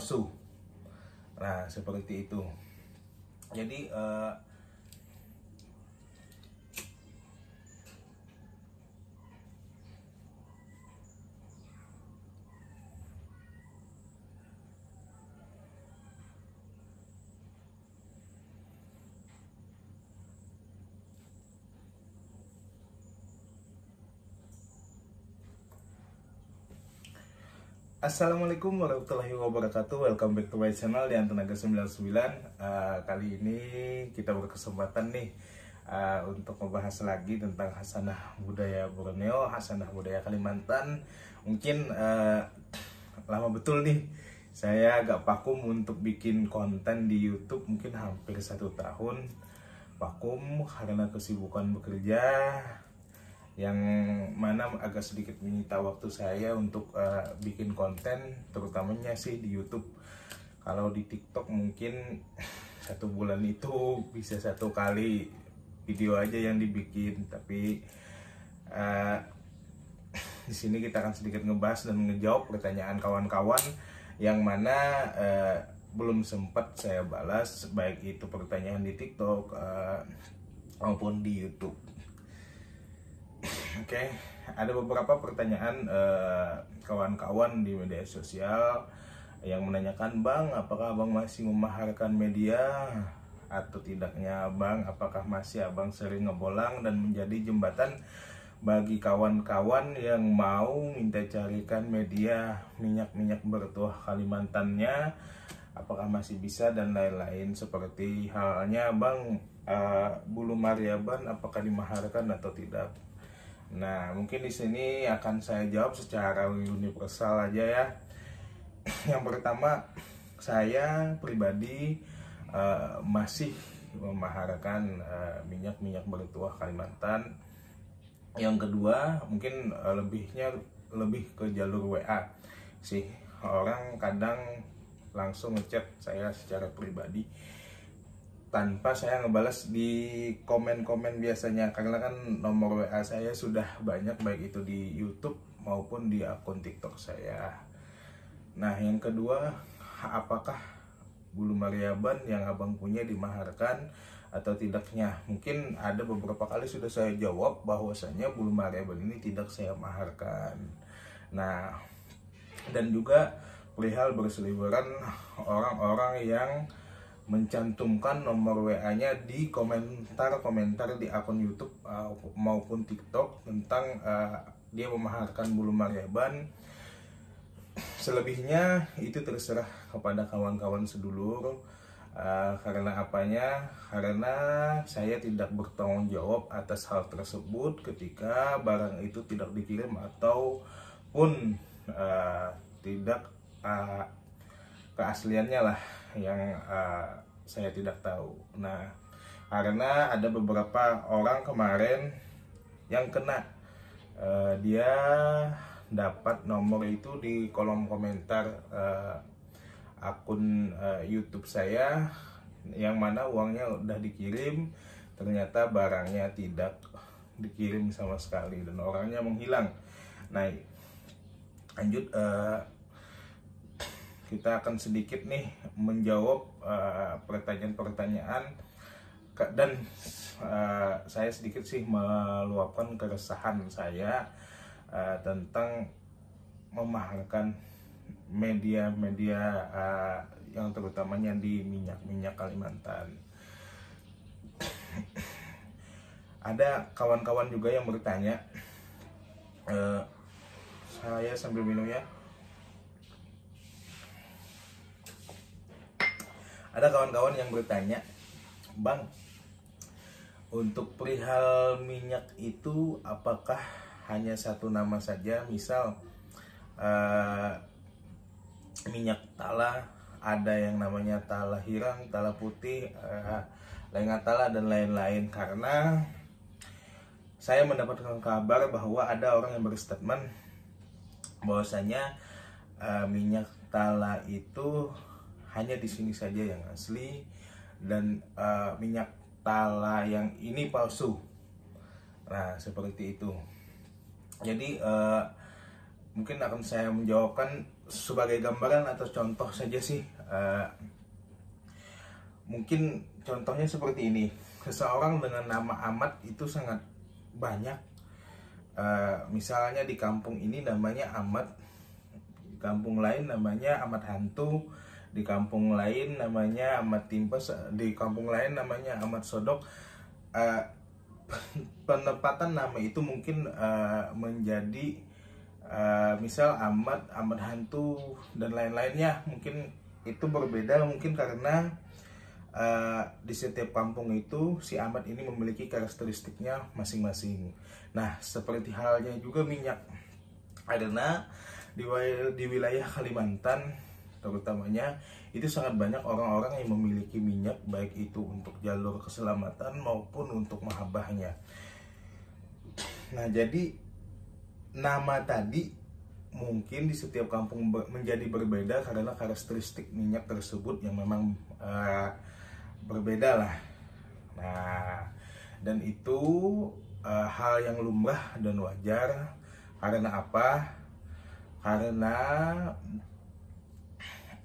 palsu. Nah, seperti itu. Jadi Assalamualaikum warahmatullahi wabarakatuh. Welcome back to my channel Dian Tenaga 99. Kali ini kita berkesempatan nih untuk membahas lagi tentang Hasanah Budaya Borneo, Hasanah Budaya Kalimantan. Mungkin lama betul nih saya agak vakum untuk bikin konten di YouTube, mungkin hampir 1 tahun vakum karena kesibukan bekerja, yang mana agak sedikit menyita waktu saya untuk bikin konten, terutamanya sih di YouTube. Kalau di TikTok mungkin 1 bulan itu bisa 1 kali video aja yang dibikin, tapi di sini kita akan sedikit ngebahas dan ngejawab pertanyaan kawan-kawan yang mana belum sempat saya balas, baik itu pertanyaan di TikTok maupun di YouTube. Oke, ada beberapa pertanyaan kawan-kawan di media sosial yang menanyakan, "Bang, apakah Abang masih memaharkan media atau tidaknya Bang? Apakah masih Abang sering ngebolang dan menjadi jembatan bagi kawan-kawan yang mau minta carikan media minyak-minyak bertuah Kalimantannya? Apakah masih bisa?" dan lain-lain. Seperti halnya Bang, bulu Mariaban apakah dimaharkan atau tidak? Nah, mungkin di sini akan saya jawab secara universal aja ya. Yang pertama, saya pribadi masih memaharkan minyak-minyak bertuah Kalimantan. Yang kedua, mungkin lebih ke jalur WA sih. Orang kadang langsung ngechat saya secara pribadi tanpa saya ngebalas di komen-komen biasanya, karena kan nomor WA saya sudah banyak, baik itu di YouTube maupun di akun TikTok saya. Nah, yang kedua, apakah bulu Mariaban yang Abang punya dimaharkan atau tidaknya? Mungkin ada beberapa kali sudah saya jawab bahwasanya bulu Mariaban ini tidak saya maharkan. Nah, dan juga perihal berseliweran orang-orang yang mencantumkan nomor WA-nya di komentar-komentar di akun YouTube maupun TikTok tentang dia memaharkan bulu Mariaban. Selebihnya itu terserah kepada kawan-kawan sedulur. Karena apanya? Karena saya tidak bertanggung jawab atas hal tersebut ketika barang itu tidak dikirim ataupun tidak keasliannya lah yang saya tidak tahu. Nah, karena ada beberapa orang kemarin yang kena, dia dapat nomor itu di kolom komentar akun YouTube saya, yang mana uangnya udah dikirim, ternyata barangnya tidak dikirim sama sekali dan orangnya menghilang. Nah, lanjut, kita akan sedikit nih menjawab pertanyaan-pertanyaan, dan saya sedikit sih meluapkan keresahan saya tentang memaharkan media-media yang terutamanya di minyak-minyak Kalimantan. Ada kawan-kawan juga yang bertanya, saya sambil minum ya. Ada kawan-kawan yang bertanya, "Bang, untuk perihal minyak itu apakah hanya 1 nama saja? Misal minyak tala, ada yang namanya tala hirang, tala putih, lenga tala dan lain-lain." Karena saya mendapatkan kabar bahwa ada orang yang berstatement bahwasanya minyak tala itu hanya di sini saja yang asli, dan minyak tala yang ini palsu. Nah, seperti itu. Jadi mungkin akan saya menjawabkan sebagai gambaran atau contoh saja sih, mungkin contohnya seperti ini. Seseorang dengan nama Ahmad itu sangat banyak. Misalnya di kampung ini namanya Ahmad, di kampung lain namanya Ahmad Hantu, di kampung lain namanya Ahmad Timpes, di kampung lain namanya Ahmad Sodok. Penempatan nama itu mungkin menjadi misal Ahmad Hantu dan lain-lainnya, mungkin itu berbeda, mungkin karena di setiap kampung itu si Ahmad ini memiliki karakteristiknya masing-masing. Nah, seperti halnya juga minyak, karena di wilayah Kalimantan terutamanya itu sangat banyak orang-orang yang memiliki minyak, baik itu untuk jalur keselamatan maupun untuk mahabbahnya. Nah, jadi nama tadi mungkin di setiap kampung menjadi berbeda karena karakteristik minyak tersebut yang memang berbeda lah. Nah, dan itu hal yang lumrah dan wajar. Karena apa? Karena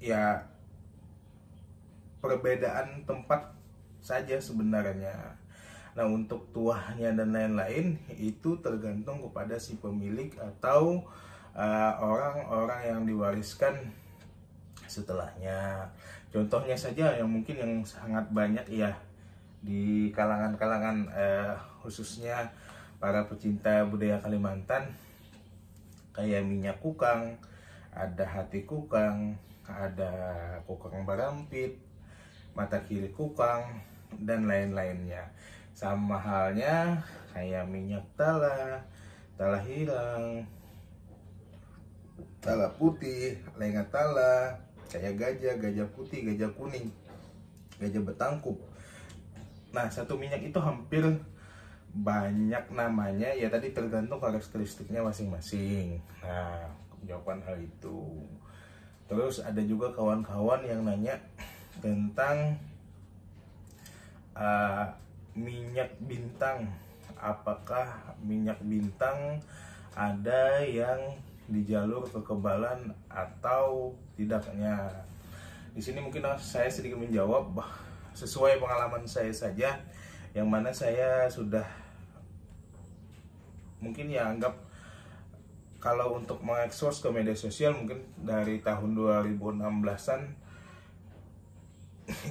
ya perbedaan tempat saja sebenarnya. Nah, untuk tuahnya dan lain-lain itu tergantung kepada si pemilik atau orang-orang yang diwariskan setelahnya. Contohnya saja yang mungkin yang sangat banyak ya di kalangan-kalangan khususnya para pecinta budaya Kalimantan, kayak minyak kukang, ada hati kukang, ada kukang barampit, mata kiri kukang, dan lain-lainnya. Sama halnya kayak minyak tala hirang, tala putih, lenga tala, kayak gajah putih, gajah kuning, gajah betangkup. Nah, satu minyak itu hampir banyak namanya ya, tadi tergantung karakteristiknya masing-masing. Nah, jawaban hal itu. Terus ada juga kawan-kawan yang nanya tentang minyak bintang. Apakah minyak bintang ada yang di jalur kekebalan atau tidaknya? Di sini mungkin saya sedikit menjawab sesuai pengalaman saya saja, yang mana saya sudah mungkin ya anggap kalau untuk mengekspos ke media sosial mungkin dari tahun 2016-an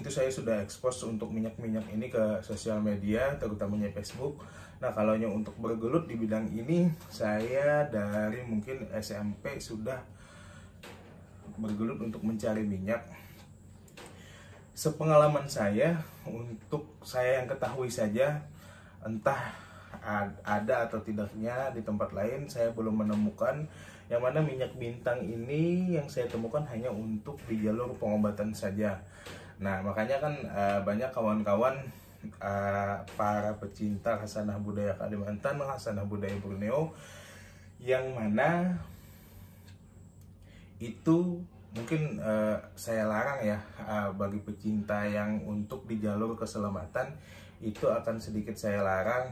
itu saya sudah ekspos untuk minyak-minyak ini ke sosial media, terutamanya Facebook. Nah, kalau untuk bergelut di bidang ini, saya dari mungkin SMP sudah bergelut untuk mencari minyak. Sepengalaman saya, untuk saya yang ketahui saja, entah ada atau tidaknya di tempat lain, saya belum menemukan yang mana minyak bintang ini yang saya temukan hanya untuk di jalur pengobatan saja. Nah, makanya kan banyak kawan-kawan para pecinta khasanah budaya Kalimantan, khasanah budaya Borneo, yang mana itu mungkin saya larang ya, bagi pecinta yang untuk di jalur keselamatan itu akan sedikit saya larang,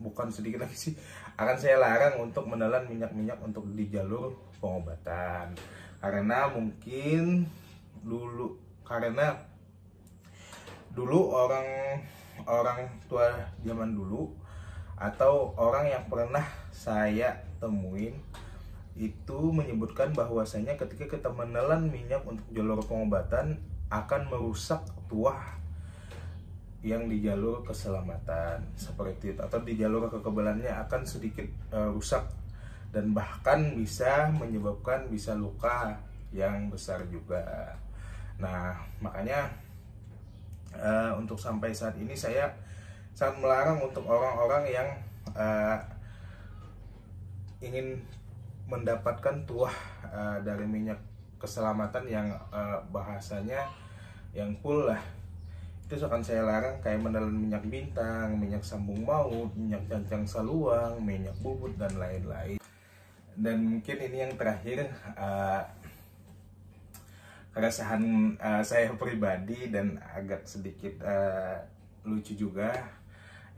bukan sedikit lagi sih, akan saya larang untuk menelan minyak-minyak untuk di jalur pengobatan. Karena mungkin dulu orang tua zaman dulu atau orang yang pernah saya temuin itu menyebutkan bahwasanya ketika kita menelan minyak untuk jalur pengobatan akan merusak tuah yang di jalur keselamatan seperti itu, atau di jalur kekebalannya akan sedikit rusak dan bahkan bisa menyebabkan luka yang besar juga. Nah, makanya untuk sampai saat ini saya sangat melarang untuk orang-orang yang ingin mendapatkan tuah dari minyak keselamatan yang bahasanya yang full lah. Itu akan saya larang, kayak menelan minyak bintang, minyak sambung maut, minyak cancang saluang, minyak bubut, dan lain-lain. Dan mungkin ini yang terakhir, keresahan saya pribadi dan agak sedikit lucu juga,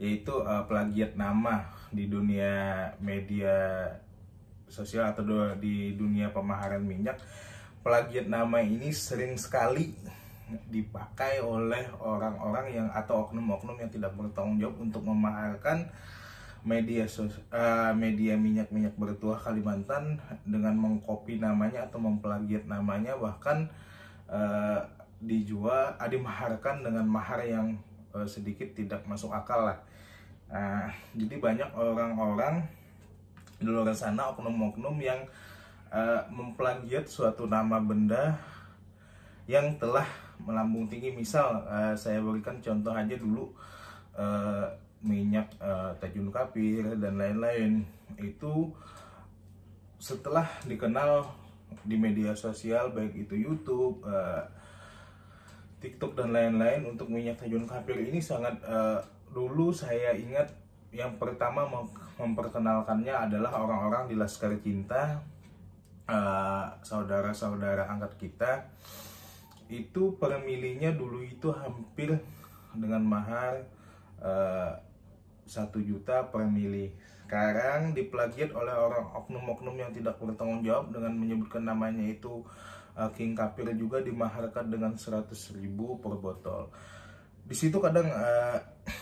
yaitu plagiat nama di dunia media sosial atau di dunia pemaharan minyak. plagiat nama ini sering sekali dipakai oleh orang-orang yang atau oknum-oknum yang tidak bertanggung jawab untuk memaharkan media minyak bertuah Kalimantan dengan mengcopy namanya atau memplagiat namanya, bahkan dimaharkan dengan mahar yang sedikit tidak masuk akal lah. Jadi banyak orang-orang di luar sana, oknum-oknum yang memplagiat suatu nama benda yang telah melambung tinggi. Misal saya berikan contoh aja dulu, minyak Tajun Kapir dan lain-lain itu setelah dikenal di media sosial, baik itu YouTube, TikTok dan lain-lain. Untuk minyak Tajun Kapir ini sangat dulu saya ingat yang pertama memperkenalkannya adalah orang-orang di Laskar Cinta, saudara-saudara angkat kita. Itu per milinya dulu itu hampir dengan mahar 1 juta per mili. Sekarang diplagiat oleh orang oknum-oknum yang tidak bertanggung jawab dengan menyebutkan namanya itu King Kapir, juga dimaharkan dengan 100.000 per botol. Di situ kadang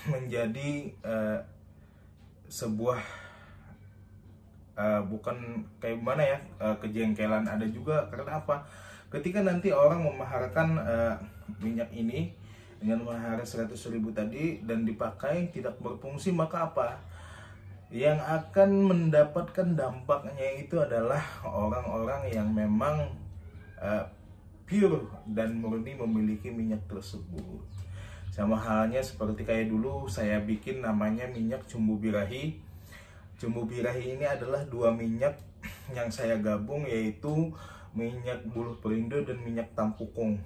menjadi sebuah bukan kayak gimana ya, kejengkelan ada juga. Karena apa? Ketika nanti orang memaharkan minyak ini dengan mahar 100.000 tadi dan dipakai tidak berfungsi, maka apa? Yang akan mendapatkan dampaknya itu adalah orang-orang yang memang pure dan murni memiliki minyak tersebut. Sama halnya seperti kayak dulu saya bikin namanya minyak Cumbu Birahi. Cumbu Birahi ini adalah 2 minyak yang saya gabung, yaitu minyak buluh perindo dan minyak tampukung.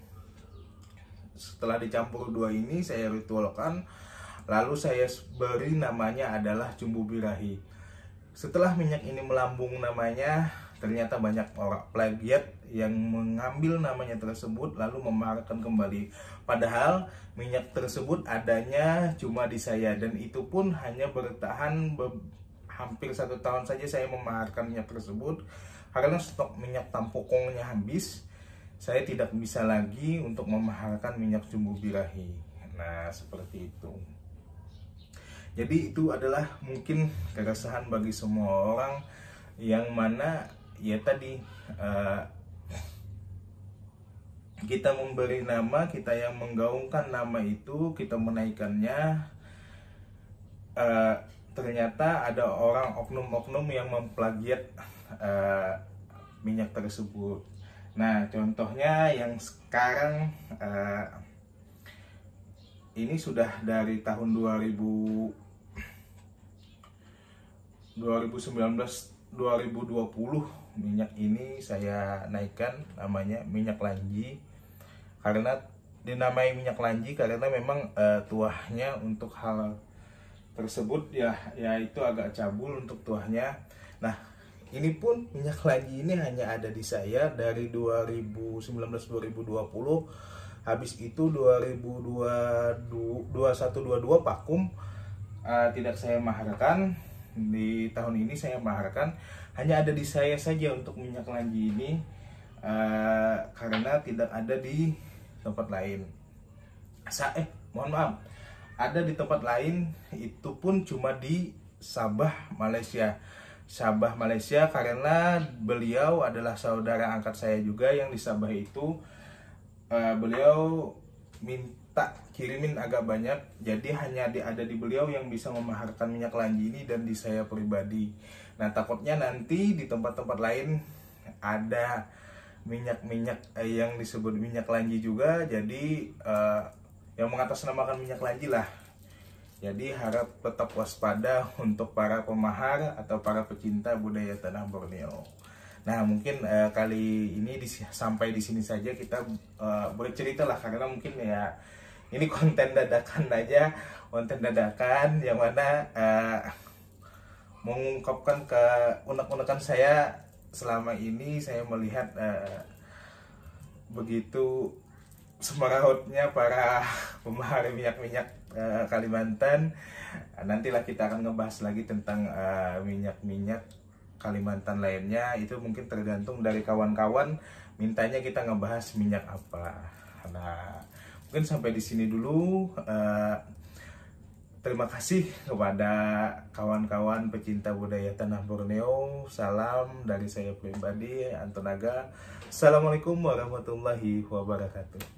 Setelah dicampur 2 ini saya ritualkan, lalu saya beri namanya adalah Cumbu Birahi. Setelah minyak ini melambung namanya, ternyata banyak orang plagiat yang mengambil namanya tersebut lalu memaharkan kembali. Padahal minyak tersebut adanya cuma di saya, dan itu pun hanya bertahan hampir 1 tahun saja saya memaharkan minyak tersebut. Karena stok minyak tampukungnya habis, saya tidak bisa lagi untuk memaharkan minyak Cumbu Birahi. Nah, seperti itu. Jadi itu adalah mungkin keresahan bagi semua orang, yang mana ya tadi kita memberi nama, kita yang menggaungkan nama itu, kita menaikkannya, ternyata ada orang oknum-oknum yang memplagiat minyak tersebut. Nah, contohnya yang sekarang ini sudah dari tahun 2019 2020 minyak ini saya naikkan namanya minyak Lanji. Karena dinamai minyak Lanji karena memang tuahnya untuk hal tersebut ya itu agak cabul untuk tuahnya. Nah, ini pun minyak Lanji ini hanya ada di saya dari 2019-2020. Habis itu 2021-22 vakum, tidak saya maharkan. Di tahun ini saya maharkan, hanya ada di saya saja untuk minyak Lanji ini, karena tidak ada di tempat lain. Mohon maaf, ada di tempat lain, itu pun cuma di Sabah, Malaysia. Sabah, Malaysia, karena beliau adalah saudara angkat saya juga yang di Sabah itu. Beliau minta kirimin agak banyak, jadi hanya ada di beliau yang bisa memaharkan minyak Lanji ini dan di saya pribadi. Nah, takutnya nanti di tempat-tempat lain ada minyak-minyak yang disebut minyak Lanji juga, jadi yang mengatasnamakan minyak Lanji lah. Jadi harap tetap waspada untuk para pemahar atau para pecinta budaya tanah Borneo. Nah, mungkin kali ini sampai di sini saja kita bercerita lah, karena mungkin ya ini konten dadakan aja, konten dadakan yang mana mengungkapkan ke unek-unekan saya selama ini. Saya melihat begitu semerautnya para pemahar minyak-minyak Kalimantan. Nantilah kita akan ngebahas lagi tentang minyak-minyak Kalimantan lainnya, itu mungkin tergantung dari kawan-kawan mintanya kita ngebahas minyak apa. Nah, mungkin sampai di sini dulu. Terima kasih kepada kawan-kawan pecinta budaya Tanah Borneo. Salam dari saya pribadi, Anton Aga. Assalamualaikum warahmatullahi wabarakatuh.